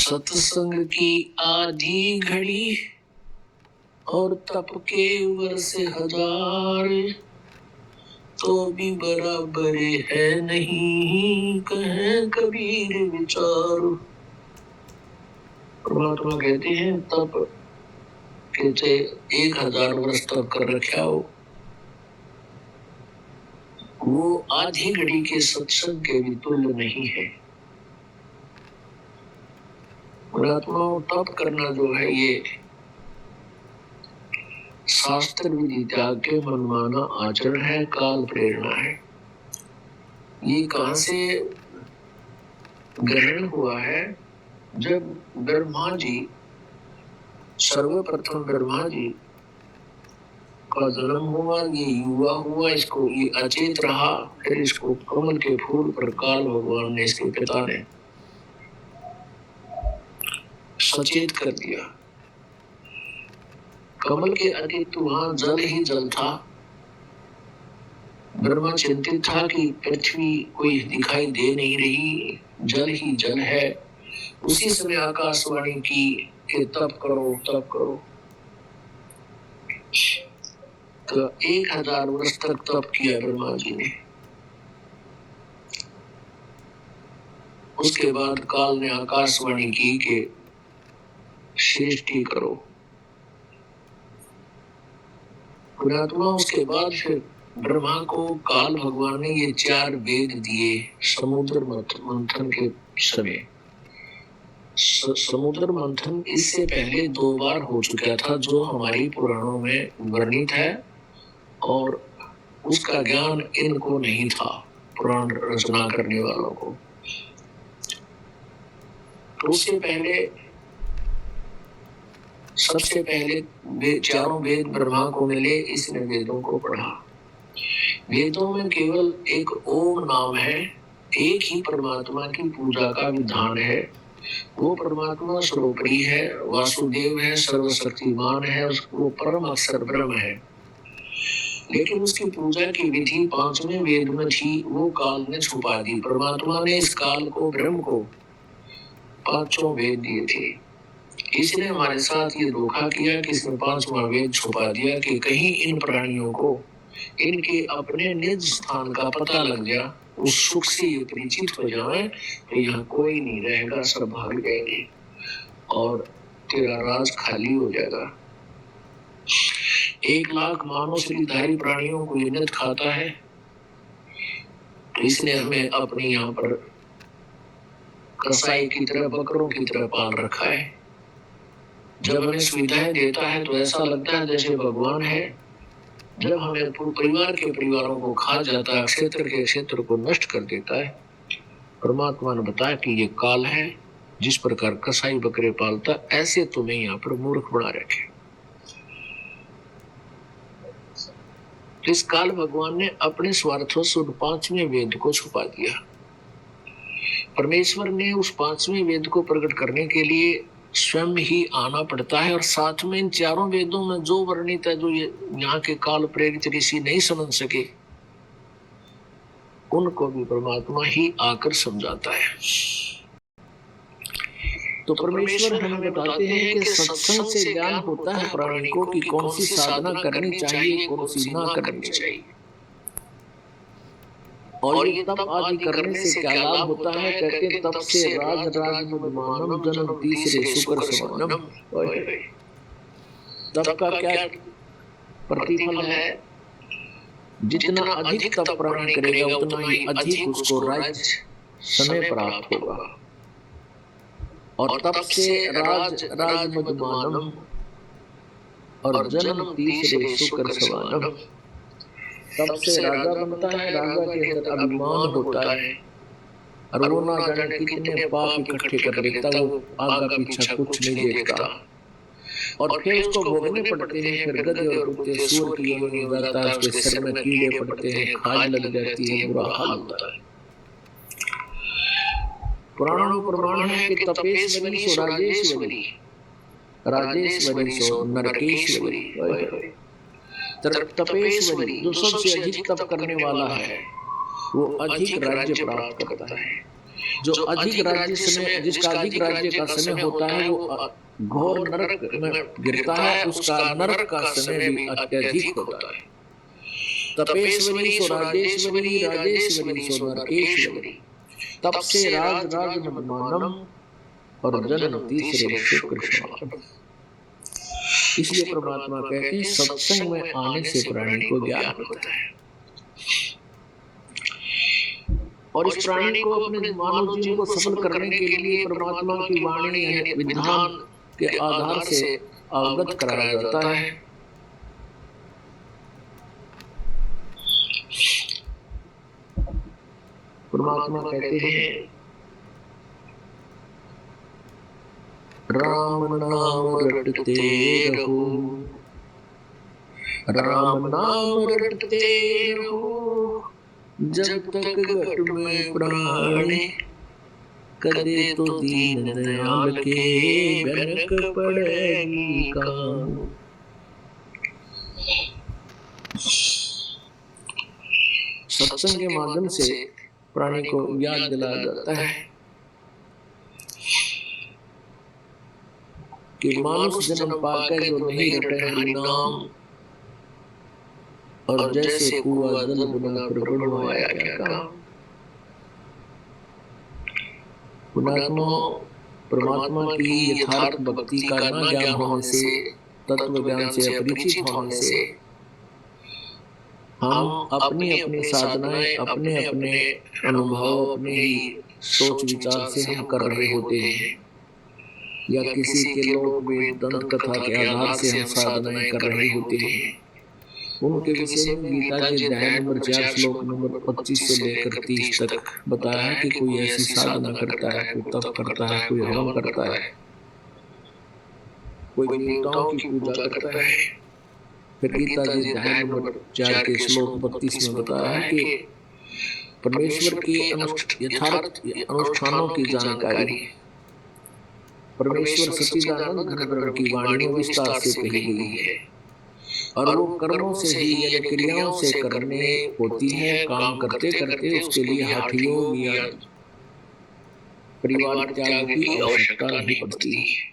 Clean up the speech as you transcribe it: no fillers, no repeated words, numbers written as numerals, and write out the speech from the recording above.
सत्संग की आधी घड़ी और तप के वर्ष हजार, तो भी बराबर है नहीं, कहें कबीर विचार। परमात्मा कहते हैं तप कहते 1000 वर्ष तप कर रखा हो, वो आधी घड़ी के सत्संग के भी तुल्य नहीं है। परमात्मा तप करना जो है ये शास्त्र विधि त्याग के मनमाना आचरण है, काल प्रेरणा है। ये कहां से ग्रहण हुआ है? जब ब्रह्मा जी सर्वप्रथम ब्रह्मा जी का जन्म हुआ, ये युवा हुआ, इसको ये अचेत रहा, फिर इसको कमल के फूल पर काल भगवान ने इसके पिता ने सचेत कर दिया। कमल के अतिरिक्त वहां जल ही जल था। ब्रह्मा चिंतित था कि पृथ्वी कोई दिखाई दे नहीं रही, जल ही जल है। उसी समय आकाशवाणी की कि तप करो तप करो। तो 1000 वर्ष तक तप किया ब्रह्मा जी ने। उसके बाद काल ने आकाशवाणी की कि सृष्टि करो। पुरात्मा उसके बाद फिर ब्रह्मा को काल भगवान ने ये 4 वेद दिए समुद्र मंथन के समय। समुद्र मंथन इससे पहले 2 बार हो चुका था, जो हमारी पुराणों में वर्णित है, और उसका ज्ञान इनको नहीं था, पुराण रचना करने वालों को। तो उससे पहले सबसे पहले 4 वेद ब्रह्मा को मिले, इसने वेदों को पढ़ा। वेदों में केवल एक ओम नाम है, एक ही परमात्मा की पूजा का विधान है। वो परमात्मा सर्वोपरि है, वासुदेव है, सर्वशक्तिमान है, वो परम अक्षर ब्रह्म है। लेकिन उसकी पूजा की विधि 5वें वेद में थी, वो काल ने छुपा दी। परमात्मा ने इस काल को, ब्रह्म को 5 वेद दिए थे। इसने हमारे साथ ये धोखा किया कि इसने 5वां वेद छुपा दिया कि कहीं इन प्राणियों को इनके अपने निज स्थान का पता लग गया, उस सुख से ये परिचित हो जाए तो यहाँ कोई नहीं रहेगा, सब भाग जाएंगे और तेरा राज खाली हो जाएगा। 1 लाख मानव शरीरधारी प्राणियों को ये नित खाता है, तो इसने हमें अपने यहाँ पर कसाई की तरह, बकरों की तरह पाल रखा है। जब हमें सुविधाएं देता है तो ऐसा लगता है जैसे भगवान है। जब हमें परिवार के परिवारों को खा जाता है, क्षेत्र के क्षेत्र को नष्ट कर देता है, परमात्मा ने बताया कि ये काल है। जिस प्रकार कसाई बकरे पालता, ऐसे तुम्हें यहाँ पर मूर्ख बना रखे। इस काल भगवान ने अपने स्वार्थों से 5वें वेद को छुपा दिया। परमेश्वर ने उस 5वें वेद को प्रकट करने के लिए स्वयं ही आना पड़ता है, और साथ में इन 4 वेदों में जो वर्णित है, जो ये यहाँ के काल प्रेरित ऋषि नहीं समझ सके, उनको भी परमात्मा ही आकर समझाता है। तो परमेश्वर हमें बताते हैं कि सत्संग से ज्ञान होता है प्राणी को कि कौन सी साधना करनी चाहिए, कौन सी ना करनी चाहिए। और ये तप आदि करने से क्या लाभ होता है? कहते हैं तप से राज राज मदमानम जन्म तीसरे शुक्र समानम। तप का क्या प्रतिफल है? जितना अधिक तप प्राणी करेगा उतना ही अधिक उसको राज समय प्राप्त होगा। और तप से राज राज मदमानम और जन्म तीसरे शुक्र समानम। तब से राजा बनता है, राजा के अंदर अभिमान होता है, और वो ना जाने कितने पाप इकट्ठे कर लेता, वो आगा पीछा कुछ नहीं देखता, और फिर उसको भोगने पड़ते हैं। फिर गधे और कुत्ते सूअर की योनि हो जाता है, उसके सिर में कीड़े पड़ते हैं, खाज लग जाती है, बुरा हाल होता है। पुराणों प्रमाण है कि तपेश्वरी सो राजेश्वरी, राजेश्वरी सो नरकेश्वरी। तपेश्वरी जो सबसे अधिक तप करने वाला है, वो अधिक राज्य प्राप्त करता है। जो अधिक राज्य समय, जिसका अधिक राज्य का समय होता है वो घोर नरक में गिरता है, उसका नरक का समय भी अत्यधिक होता है। तपेश्वरी सो राजेश्वरी, राजेश्वरी सो नरकेश्वरी, तप से राज राज मदमानम, और जन्म तीसरे शुक्र समानम। इसलिए परमात्मा कहते हैं सत्संग में आने से प्राणी को ज्ञान होता है, और इस प्राणी को अपने मानव जीवन को सफल करने के लिए परमात्मा की वाणी यानी विधान के आधार से अवगत कराया जाता है। परमात्मा कहते हैं राम नाम रटते रहो, राम नाम रटते रहो, जब तक घट में प्राण, कदे तो दीन दयाल के भनक पड़ेगी काम। सत्संग के माध्यम से प्राणी को याद दिलाया जाता है कि मानुष जन्म पाकर जो नहीं रटे हरि नाम, और जैसे कुआं जल बिना प्रगुण आया क्या काम। परमात्मा की यथार्थ भक्ति का न ज्ञान होने से, तत्व ज्ञान से अपरिचित होने से हम अपनी अपनी साधनाएं, अपने अपने अनुभव, अपने ही सोच विचार से हम कर रहे होते हैं, या किसी के लोक वेद दंत कथा के आधार से हम साधनाएं कर रहे होते हैं। उनके विषय में गीता के अध्याय नंबर 4 श्लोक नंबर 25 से लेकर 30 तक बताया है कि कोई ऐसी साधना करता है, कोई तप करता है, कोई हवन करता है, कोई देवताओं की पूजा करता है। फिर गीता के अध्याय नंबर 4 के श्लोक 32 में बताया है कि परमेश्वर के यथार्थ अनुष्ठानों की जानकारी परमेश्वर सच्चिदानंद घन ब्रह्म की वाणी में विस्तार से कही गई है, और वो कर्मों से ही यानी क्रियाओं से करने होती है। काम करते करते उसके लिए हठ योग या परिवार त्याग की आवश्यकता नहीं पड़ती है।